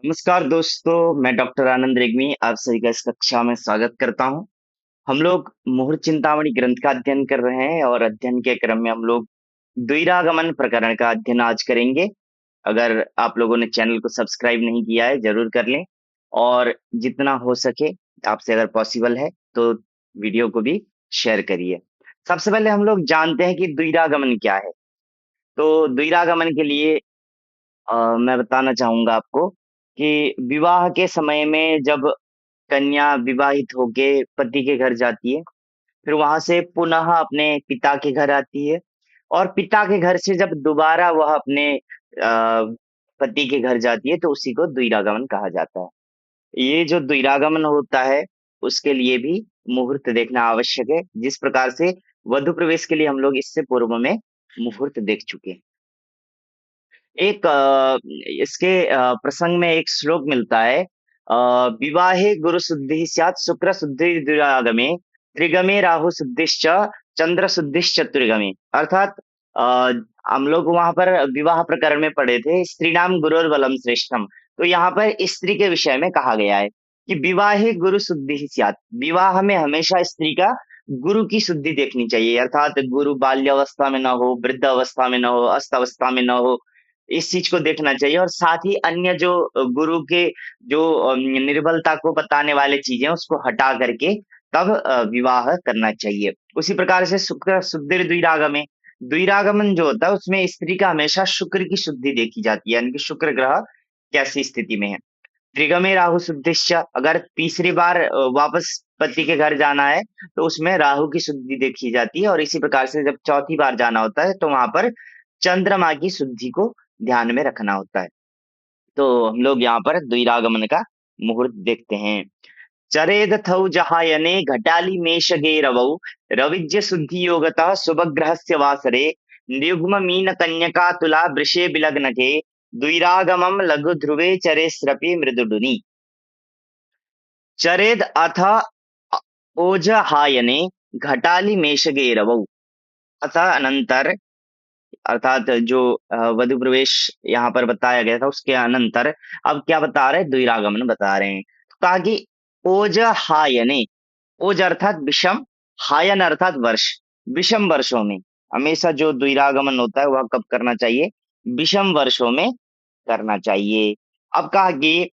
नमस्कार दोस्तों, मैं डॉक्टर आनंद रेग्मी आप सभी का इस कक्षा में स्वागत करता हूं। हम लोग मुहुर चिंतामणि ग्रंथ का अध्ययन कर रहे हैं और अध्ययन के क्रम में हम लोग द्विरागमन प्रकरण का अध्ययन आज करेंगे। अगर आप लोगों ने चैनल को सब्सक्राइब नहीं किया है जरूर कर लें और जितना हो सके आपसे अगर पॉसिबल है तो वीडियो को भी शेयर करिए। सबसे पहले हम लोग जानते हैं कि द्विरागमन क्या है। तो द्विरागमन के लिए मैं बताना चाहूंगा आपको कि विवाह के समय में जब कन्या विवाहित होके पति के घर जाती है, फिर वहां से पुनः अपने पिता के घर आती है और पिता के घर से जब दोबारा वह अपने पति के घर जाती है तो उसी को द्विरागमन कहा जाता है। ये जो द्विरागमन होता है उसके लिए भी मुहूर्त देखना आवश्यक है, जिस प्रकार से वधु प्रवेश के लिए हम लोग इससे पूर्व में मुहूर्त देख चुके हैं। एक इसके प्रसंग में एक श्लोक मिलता है। विवाहे गुरु शुद्धि स्यात् शुक्र शुद्धि द्विरागमे त्रिगमे राहु शुद्धिश्च चंद्र शुद्धिश्च त्रिगमे। अर्थात अ, हम लोग वहां पर विवाह प्रकरण में पढ़े थे स्त्री नाम गुरुर बलम श्रेष्ठम। तो यहाँ पर स्त्री के विषय में कहा गया है कि विवाहे गुरु शुद्धि स्यात्। विवाह में हमेशा स्त्री का गुरु की शुद्धि देखनी चाहिए, अर्थात गुरु बाल्यावस्था में न हो, वृद्ध अवस्था में न हो, अस्त अवस्था में न हो। इस चीज को देखना चाहिए और साथ ही अन्य जो गुरु के जो निर्बलता को बताने वाले चीजें उसको हटा करके तब विवाह करना चाहिए। उसी प्रकार से शुक्र शुद्धिर द्विरागमे। द्विरागमन जो होता है उसमें स्त्री का हमेशा शुक्र की शुद्धि देखी जाती है, यानी कि शुक्र ग्रह कैसी स्थिति में है। त्रिगमे राहु शुद्धिश्च, अगर तीसरी बार वापस पति के घर जाना है तो उसमें राहु की शुद्धि देखी जाती है और इसी प्रकार से जब चौथी बार जाना होता है तो वहां पर चंद्रमा की शुद्धि को ध्यान में रखना होता है। तो हम लोग यहाँ पर द्विरागमन का मुहूर्त देखते हैं। चरेदथौ जहायने घटाली मेषगे रवौ रविज्य शुद्धि योगतः शुभग्रहस्य वासरे नियुग्म मीन कन्यका तुला वृषे विलग्नके द्विरागमम लघु ध्रुवे चरेस्रपि मृदुडुनि। चरेद अथ ओजहायने घटाली मेषगे रवौ। अतः अनंतर, अर्थात जो वधु प्रवेश यहाँ पर बताया गया था उसके अनंतर अब क्या बता रहे हैं, द्विरागमन बता रहे हैं। तो कहा कि ओज हायने। ओज अर्थात विषम, हायन अर्थात वर्ष। विषम वर्षों में हमेशा जो द्विरागमन होता है वह कब करना चाहिए, विषम वर्षों में करना चाहिए। अब कहा कि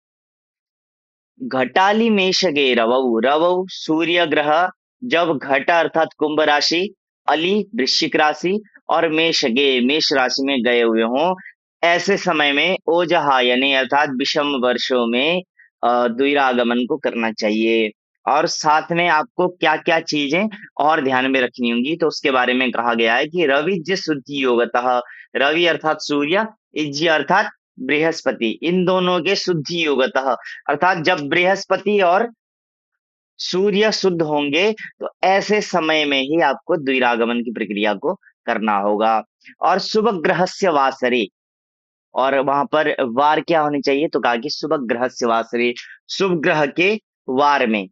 घटाली मेषगे रवौ। रवौ सूर्य ग्रह जब घट अर्थात कुंभ राशि, अली वृश्चिक राशि और मेषगे मेष राशि में गए हुए हों, ऐसे समय में ओजहायने अर्थात विषम वर्षों में द्विरागमन को करना चाहिए। और साथ में आपको क्या क्या चीजें और ध्यान में रखनी होंगी तो उसके बारे में कहा गया है कि रविज्य शुद्धि योगतः। रवि अर्थात सूर्य, इज्य अर्थात बृहस्पति, इन दोनों के शुद्धि योगतः, अर्थात जब बृहस्पति और सूर्य शुद्ध होंगे तो ऐसे समय में ही आपको द्विरागमन की प्रक्रिया को करना होगा। और शुभ ग्रहस्य वासरे, और वहां पर वार क्या होनी चाहिए तो कहा कि शुभ ग्रहस्य वासरे, शुभ ग्रह के वार में,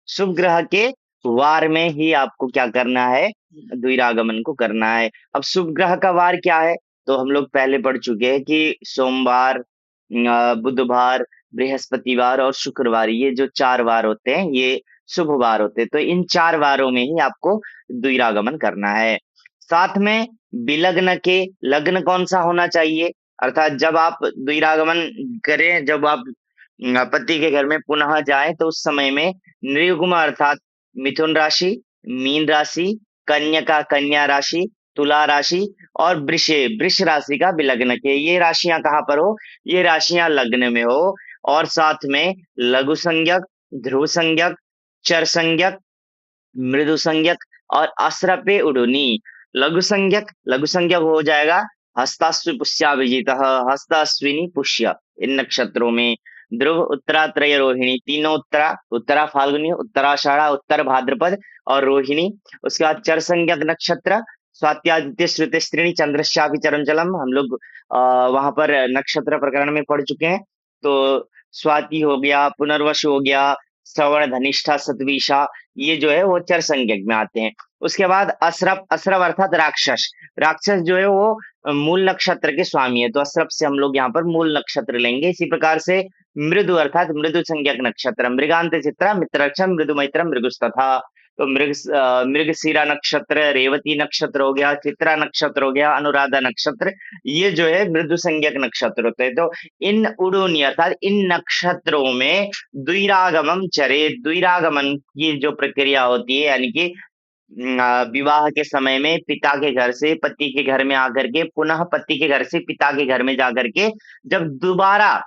शुभ ग्रह के वार में ही आपको क्या करना है, द्विरागमन को करना है। अब शुभ ग्रह का वार क्या है तो हम लोग पहले पढ़ चुके हैं कि सोमवार, बुधवार, बृहस्पतिवार और शुक्रवार, ये जो 4 वार होते हैं ये शुभ वार होते हैं। तो इन 4 वारों में ही आपको द्विरागमन करना है। साथ में विलग्न के, लग्न कौन सा होना चाहिए, अर्थात जब आप द्विरागमन करें, जब आप पति के घर में पुनः जाएं तो उस समय में नृयुग्म अर्थात मिथुन राशि, मीन राशि, कन्या कन्या राशि, तुला राशि और वृष राशि का विलग्न के, ये राशियां कहाँ पर हो, ये राशियां लग्न में हो। और साथ में लघु संज्ञक, ध्रुव संज्ञक, चर संज्ञक, मृदु संज्ञक और अश्रपे उडुनी। लघु संज्ञक हो जाएगा हस्ताश्वी पुष्याभिजित, हस्त अश्विनी पुष्य, इन नक्षत्रों में। ध्रुव, उत्तरा, त्रय, रोहिणी, तीनों उत्तरा, उत्तरा फाल्गुनी, उत्तराषाढ़ा, उत्तर भाद्रपद और रोहिणी। उसके बाद चर संज्ञक नक्षत्र स्वात्यादित्य श्रुतिस्त्रीणी चंद्रश्यापि चरम हम लोग वहां पर नक्षत्र प्रकरण में पढ़ चुके हैं। तो स्वाति हो गया, पुनर्वसु हो गया, श्रवण, धनिष्ठा, सतविशा, ये जो है वो चर संज्ञक में आते हैं। उसके बाद असरफ, असरफ अर्थात राक्षस। राक्षस जो है वो मूल नक्षत्र के स्वामी है, तो असरफ से हम लोग यहाँ पर मूल नक्षत्र लेंगे। इसी प्रकार से मृदु अर्थात मृदु संज्ञक नक्षत्र, मृगांत चित्रा, मित्ररक्षम, मृदु मैत्र, मृगुस्तथा। तो मृगशिरा नक्षत्र, रेवती नक्षत्र हो गया, चित्रा नक्षत्र हो गया, अनुराधा नक्षत्र, ये जो है मृदु संज्ञक नक्षत्र होते हैं। तो इन उडूनी अर्थात इन नक्षत्रों में द्विरागमम चरे, द्विरागमन की जो प्रक्रिया होती है, यानी कि विवाह के समय में पिता के घर से पति के घर में आकर के, पुनः पति के घर से पिता के घर में जाकर के, जब दोबारा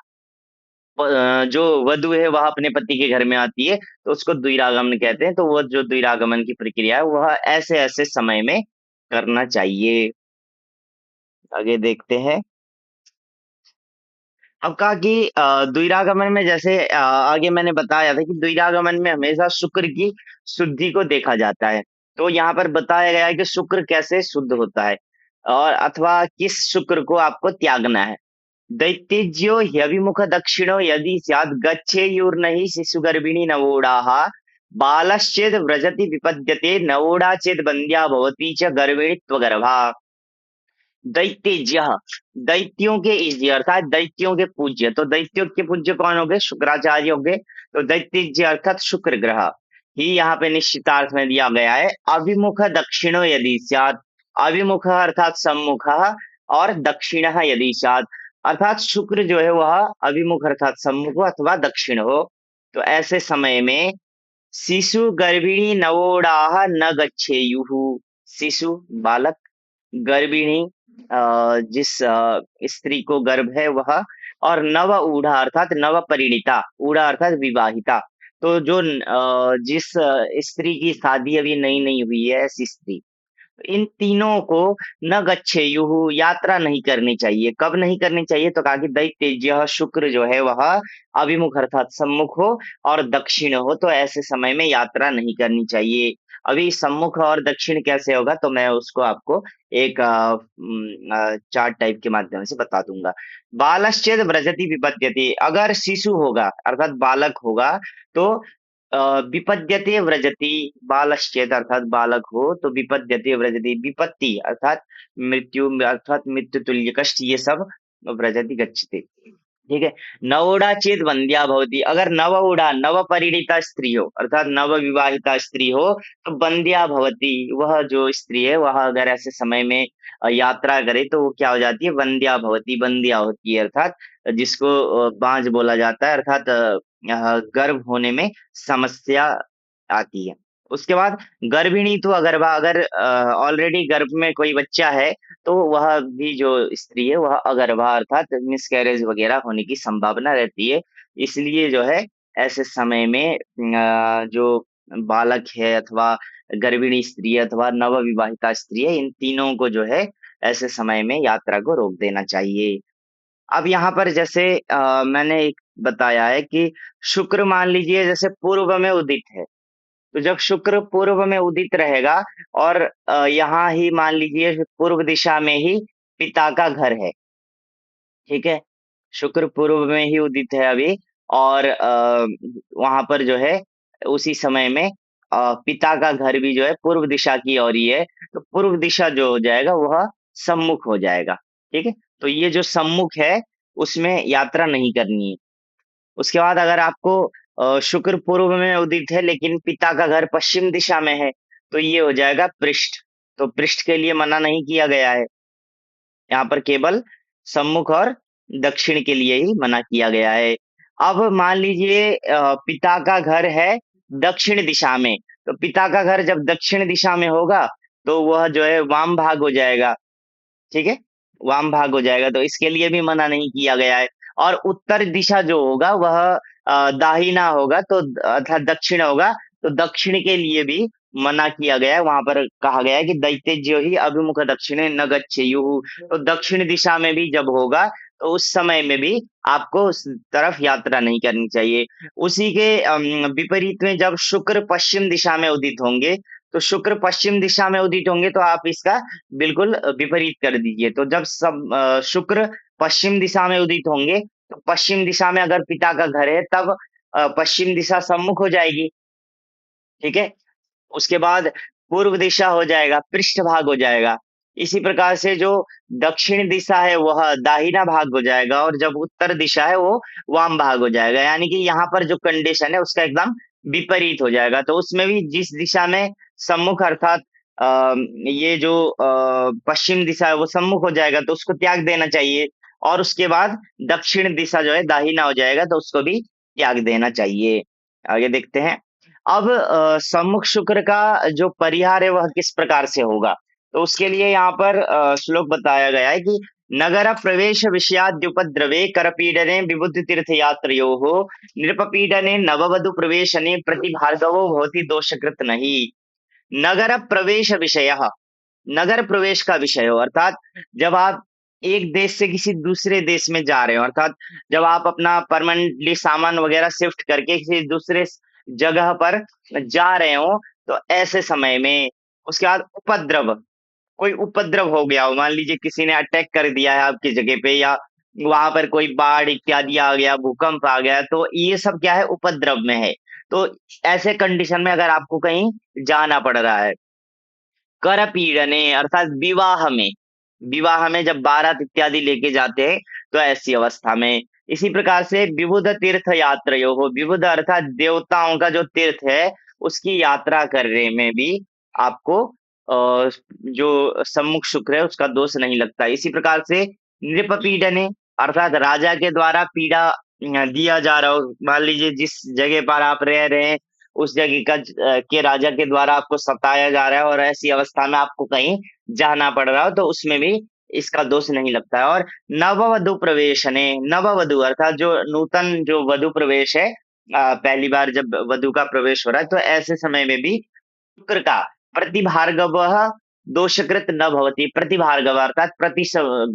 जो वधु है वह अपने पति के घर में आती है, तो उसको द्विरागमन कहते हैं। तो वो जो द्विरागमन की प्रक्रिया है वह ऐसे ऐसे समय में करना चाहिए। आगे देखते हैं। अब कहा कि द्विरागमन में जैसे आगे मैंने बताया था कि द्विरागमन में हमेशा शुक्र की शुद्धि को देखा जाता है। तो यहाँ पर बताया गया है कि शुक्र कैसे शुद्ध होता है, और अथवा किस शुक्र को आपको त्यागना है। दैत्यज्यो ह्यभिमुख दक्षिणो यदि स्यात् गच्छेयुर्नहि शिशुगर्भिणी नवोढाः बालश्चेद् व्रजति विपद्यते नवोढा चेद् बन्द्या भवति च गर्भिणी त्वगर्भा। दैत्यज्य, दैत्यों के इज्य अर्थात दैत्यों के पूज्य। तो दैत्यों के पूज्य कौन हो गए? शुक्राचार्य हो गए। तो दैत्यज्य अर्थात शुक्र ग्रह ही यहाँ पे निश्चितार्थ में दिया गया है। अभिमुख दक्षिणो यदि स्यात्, अभिमुख अर्थात सम्मुख, और दक्षिण यदि स्यात् अर्थात शुक्र जो है वह अभिमुख अर्थात सम्मुख अथवा दक्षिण हो, तो ऐसे समय में शिशु गर्भिणी नवोढाः न गच्छेयुः। शिशु बालक, गर्भिणी जिस स्त्री को गर्भ है वह, और नव ऊढ़ा अर्थात नव परिणीता, ऊढ़ा अर्थात विवाहिता। तो जो जिस स्त्री की शादी अभी नई नई हुई है, ऐसी स्त्री, इन तीनों को न गच्छेयुः यात्रा नहीं करनी चाहिए। कब नहीं करनी चाहिए? तो कहा कि दैत्यज्य शुक्र जो है वह अभिमुख अर्थात सम्मुख हो और दक्षिण हो, तो ऐसे समय में यात्रा नहीं करनी चाहिए। अभी सम्मुख और दक्षिण कैसे होगा तो मैं उसको आपको एक चार्ट टाइप के माध्यम से बता दूंगा। बालश्चेद व्रजति विपद्यते, अगर शिशु होगा अर्थात बालक होगा तो विपद्यते व्रजति, बालश्चेत अर्थात बालक हो तो विपद्यते व्रजति, विपत्ति अर्थात मृत्यु अर्थात मृत्यु तुल्य कष्ट, ये सब व्रजति गच्छति। ठीक है। नवोढ़ा चेत वंद्या भवती, अगर नवोढ़ा नव परिणीता स्त्री हो अर्थात नव विवाहिता स्त्री हो तो बंद्या भवती, वह जो स्त्री है वह अगर ऐसे समय में यात्रा करे तो वो क्या हो जाती है? वंद्या भवती, बंद्या होती है अर्थात जिसको बांझ बोला जाता है, अर्थात गर्भ होने में समस्या आती है। उसके बाद गर्भिणी तो अगर अगर ऑलरेडी गर्भ में कोई बच्चा है तो वह भी जो स्त्री है वह अगर्भा अर्थात मिसकैरेज वगैरह होने की संभावना रहती है। इसलिए जो है ऐसे समय में जो बालक है अथवा गर्भिणी स्त्री है अथवा नव विवाहिता स्त्री है, इन तीनों को जो है ऐसे समय में यात्रा को रोक देना चाहिए। अब यहाँ पर जैसे मैंने एक बताया है कि शुक्र मान लीजिए जैसे पूर्व में उदित है, तो जब शुक्र पूर्व में उदित रहेगा और यहाँ ही मान लीजिए पूर्व दिशा में ही पिता का घर है, ठीक है, शुक्र पूर्व में ही उदित है अभी, और वहां पर जो है उसी समय में पिता का घर भी जो है पूर्व दिशा की ओर ही है, तो पूर्व दिशा जो हो जाएगा वह सम्मुख हो जाएगा। ठीक है, तो ये जो सम्मुख है उसमें यात्रा नहीं करनी है। उसके बाद अगर आपको शुक्र पूर्व में उदित है लेकिन पिता का घर पश्चिम दिशा में है, तो ये हो जाएगा पृष्ठ। तो पृष्ठ के लिए मना नहीं किया गया है, यहाँ पर केवल सम्मुख और दक्षिण के लिए ही मना किया गया है। अब मान लीजिए पिता का घर है दक्षिण दिशा में, तो पिता का घर जब दक्षिण दिशा में होगा तो वह जो है वाम भाग हो जाएगा। ठीक है, वाम भाग हो जाएगा, तो इसके लिए भी मना नहीं किया गया है। और उत्तर दिशा जो होगा वह दाहिना होगा, तो अर्थात दक्षिण होगा, तो दक्षिण के लिए भी मना किया गया है। वहां पर कहा गया है कि दैत्यज्यो ही अभिमुख दक्षिणे न गच्छेयुः, तो दक्षिण दिशा में भी जब होगा तो उस समय में भी आपको उस तरफ यात्रा नहीं करनी चाहिए। उसी के विपरीत में जब शुक्र पश्चिम दिशा में उदित होंगे, तो शुक्र पश्चिम दिशा में उदित होंगे तो आप इसका बिल्कुल विपरीत कर दीजिए। तो जब शुक्र पश्चिम दिशा में उदित होंगे तो पश्चिम दिशा में अगर पिता का घर है तब पश्चिम दिशा सम्मुख हो जाएगी, ठीक है? उसके बाद पूर्व दिशा हो जाएगा, पृष्ठभाग हो जाएगा। इसी प्रकार से जो दक्षिण दिशा है वह दाहिना भाग हो जाएगा और जब उत्तर दिशा है वो वाम भाग हो जाएगा। यानी कि यहाँ पर जो कंडीशन है उसका एकदम विपरीत हो जाएगा। तो उसमें भी जिस दिशा में सम्मुख अर्थात ये जो पश्चिम दिशा है वो सम्मुख हो जाएगा तो उसको त्याग देना चाहिए और उसके बाद दक्षिण दिशा जो है दाहिना हो जाएगा तो उसको भी त्याग देना चाहिए। आगे देखते हैं। अब सम्मुख शुक्र का जो परिहार है वह किस प्रकार से होगा? तो उसके लिए यहाँ पर श्लोक बताया गया है कि नगर प्रवेश विषयाद्युपद्रवे करपीडने विबुद्ध तीर्थ यात्रयोः नृपपीडने नववधु प्रवेशने प्रतिभार्गवो भवति दोषकृत नहीं। नगर प्रवेश विषयः, नगर प्रवेश का विषय हो अर्थात जब आप एक देश से किसी दूसरे देश में जा रहे हो अर्थात जब आप अपना परमानेंटली सामान वगैरह शिफ्ट करके किसी दूसरे जगह पर जा रहे हो तो ऐसे समय में उसके बाद उपद्रव, कोई उपद्रव हो गया हो, मान लीजिए किसी ने अटैक कर दिया है आपकी जगह पे या वहां पर कोई बाढ़ इत्यादि आ गया, भूकंप आ गया, तो ये सब क्या है उपद्रव में है। तो ऐसे कंडीशन में अगर आपको कहीं जाना पड़ रहा है, कर पीड़ने अर्थात विवाह में जब बारात इत्यादि लेके जाते हैं तो ऐसी अवस्था में। इसी प्रकार से विबुध तीर्थ यात्रयो हो, विबुध अर्थात देवताओं का जो तीर्थ है उसकी यात्रा करने में भी आपको जो सम्मुख शुक्र है उसका दोष नहीं लगता। इसी प्रकार से नृप पीड़ने अर्थात राजा के द्वारा पीड़ा दिया जा रहा हो, मान लीजिए जिस जगह पर आप रह रहे हैं उस जगह का के राजा के द्वारा आपको सताया जा रहा है और ऐसी अवस्था में आपको कहीं जाना पड़ रहा हो तो उसमें भी इसका दोष नहीं लगता है। और नववधु प्रवेशने, नववधु अर्थात जो नूतन जो वधु प्रवेश है, पहली बार जब वधु का प्रवेश हो रहा है तो ऐसे समय में भी शुक्र का प्रतिभार्गव दोषकृत न भवति। प्रतिभार्गव अर्थात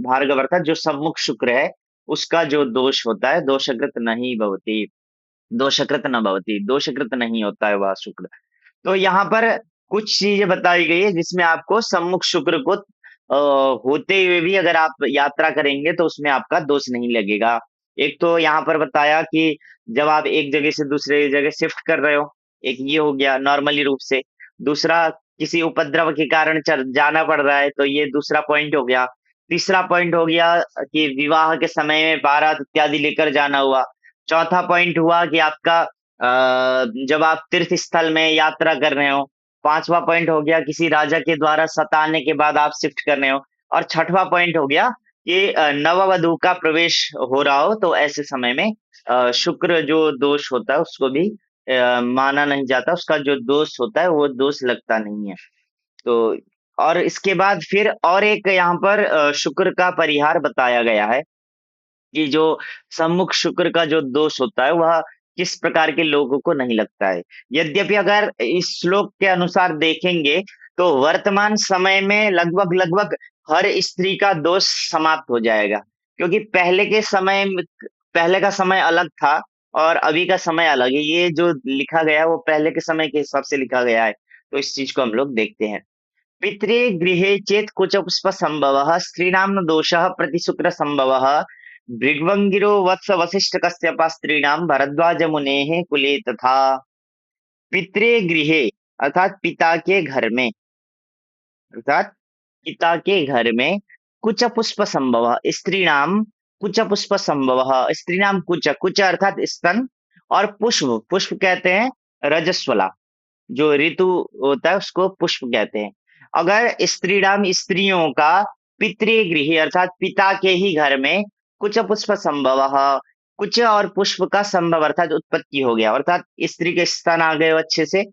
भार्गव अर्थात जो सम्मुख शुक्र है उसका जो दोष होता है दोषकृत नहीं भवति, दोषकृत न भवति, दोषकृत नहीं होता है वह शुक्र। तो यहाँ पर कुछ चीजें बताई गई है जिसमें आपको सम्मुख शुक्र को होते हुए भी अगर आप यात्रा करेंगे तो उसमें आपका दोष नहीं लगेगा। एक तो यहाँ पर बताया कि जब आप एक जगह से दूसरे जगह शिफ्ट कर रहे हो, एक ये हो गया नॉर्मली रूप से। दूसरा किसी उपद्रव के कारण चल जाना पड़ रहा है तो ये दूसरा पॉइंट हो गया। तीसरा पॉइंट हो गया कि विवाह के समय में बारात इत्यादि लेकर जाना हुआ। चौथा पॉइंट हुआ कि आपका जब आप तीर्थ स्थल में यात्रा कर रहे हो। पांचवा पॉइंट हो गया किसी राजा के द्वारा सताने के बाद आप शिफ्ट कर रहे हो। और छठवां पॉइंट हो गया कि नववधु का प्रवेश हो रहा हो तो ऐसे समय में शुक्र जो दोष होता है उसको भी माना नहीं जाता, उसका जो दोष होता है वो दोष लगता नहीं है। तो और इसके बाद फिर और एक यहाँ पर शुक्र का परिहार बताया गया है कि जो सम्मुख शुक्र का जो दोष होता है वह किस प्रकार के लोगों को नहीं लगता है। यद्यपि अगर इस श्लोक के अनुसार देखेंगे तो वर्तमान समय में लगभग हर स्त्री का दोष समाप्त हो जाएगा, क्योंकि पहले का समय अलग था और अभी का समय अलग है। ये जो लिखा गया है वो पहले के समय के हिसाब से लिखा गया है। तो इस चीज को हम लोग देखते हैं। पितृगृहे चेत् कुचपुष्पसम्भवः स्त्रीणां न दोषः प्रतिशुक्रसम्भवः भृग्वङ्गिरो वत्स वसिष्ठकश्यपः स्त्रीणां भरद्वाजमुनेः कुले तथा। पितृगृहे अर्थात पिता के घर में, अर्थात पिता के घर में कुचपुष्पसम्भवः स्त्रीणां कुचपुष्पसम्भवः स्त्रीणां कुच अर्थात स्तन और पुष्प, पुष्प कहते हैं रजस्वला, जो ऋतु होता है उसको पुष्प कहते हैं। अगर स्त्रीणाम स्त्रियों का पितृगृह अर्थात पिता के ही घर में कुछ पुष्प संभव, कुछ और पुष्प का संभव अर्थात उत्पत्ति हो गया अर्थात स्त्री के स्तन आ गए अच्छे से,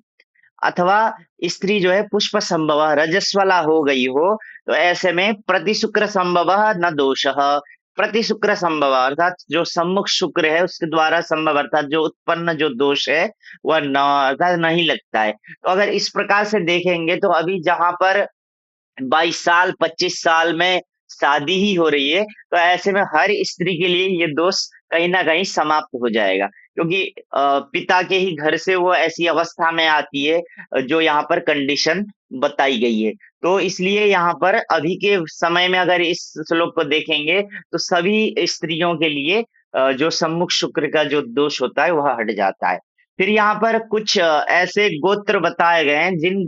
अथवा स्त्री जो है पुष्प संभव रजस्वला हो गई हो तो ऐसे में प्रति शुक्र संभव न दोष। प्रति शुक्र संभव अर्थात जो सम्मुख शुक्र है उसके द्वारा संभव अर्थात जो उत्पन्न जो दोष है वह न अर्थात नहीं लगता है। तो अगर इस प्रकार से देखेंगे तो अभी जहां पर 22 साल 25 साल में शादी ही हो रही है तो ऐसे में हर स्त्री के लिए ये दोष कहीं ना कहीं समाप्त हो जाएगा, क्योंकि पिता के ही घर से वो ऐसी अवस्था में आती है जो यहाँ पर कंडीशन बताई गई है। तो इसलिए यहाँ पर अभी के समय में अगर इस श्लोक को देखेंगे तो सभी स्त्रियों के लिए जो सम्मुख शुक्र का जो दोष होता है वह हट जाता है। फिर यहाँ पर कुछ ऐसे गोत्र बताए गए हैं जिन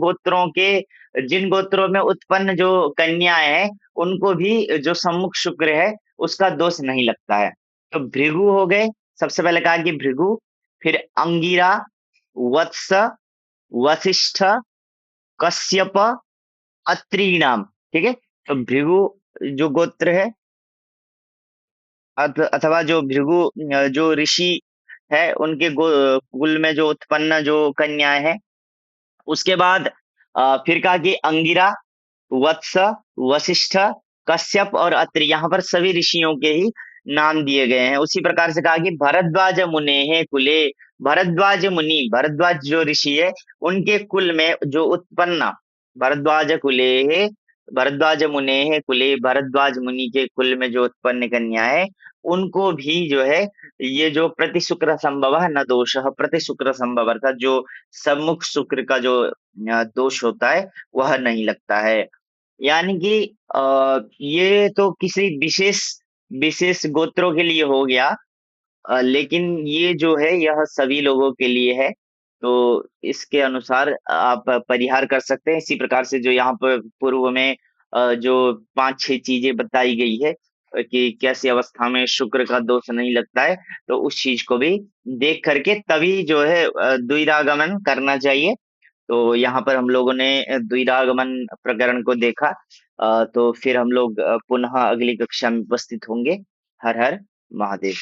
गोत्रों में उत्पन्न जो कन्याएं हैं उनको भी जो सम्मुख शुक्र है उसका दोष नहीं लगता है। तो भृगु हो गए, सबसे पहले कहा कि भृगु, फिर अंगिरा, वत्स, वशिष्ठ, कश्यप, अत्रि नाम। ठीक है, तो भृगु जो गोत्र है अथवा जो भृगु जो ऋषि है उनके कुल में जो उत्पन्न जो कन्याएं हैं। उसके बाद फिर कहा कि अंगिरा, वत्स, वशिष्ठ, कश्यप और अत्रि, यहाँ पर सभी ऋषियों के ही नाम दिए गए हैं। उसी प्रकार से कहा कि भरद्वाज मुने कुले, भरद्वाज मुनि, भरद्वाज जो ऋषि है उनके कुल में जो उत्पन्न, भरद्वाज कुले, भरद्वाज मुने कुले, भरद्वाज मुनि के कुल में जो उत्पन्न कन्या है उनको भी जो है ये जो प्रति शुक्र संभव न दोष, प्रति शुक्र संभव अर्थात जो सम्मुख शुक्र का जो दोष होता है वह नहीं लगता है। यानी कि ये तो किसी विशेष विशेष गोत्रों के लिए हो गया, लेकिन ये जो है यह सभी लोगों के लिए है। तो इसके अनुसार आप परिहार कर सकते हैं। इसी प्रकार से जो यहाँ पर पूर्व में जो 5-6 चीजें बताई गई है कि कैसी अवस्था में शुक्र का दोष नहीं लगता है, तो उस चीज को भी देख करके तभी जो है द्विरागमन करना चाहिए। तो यहाँ पर हम लोगों ने द्विरागमन प्रकरण को देखा। तो फिर हम लोग पुनः अगली कक्षा में उपस्थित होंगे। हर हर महादेव।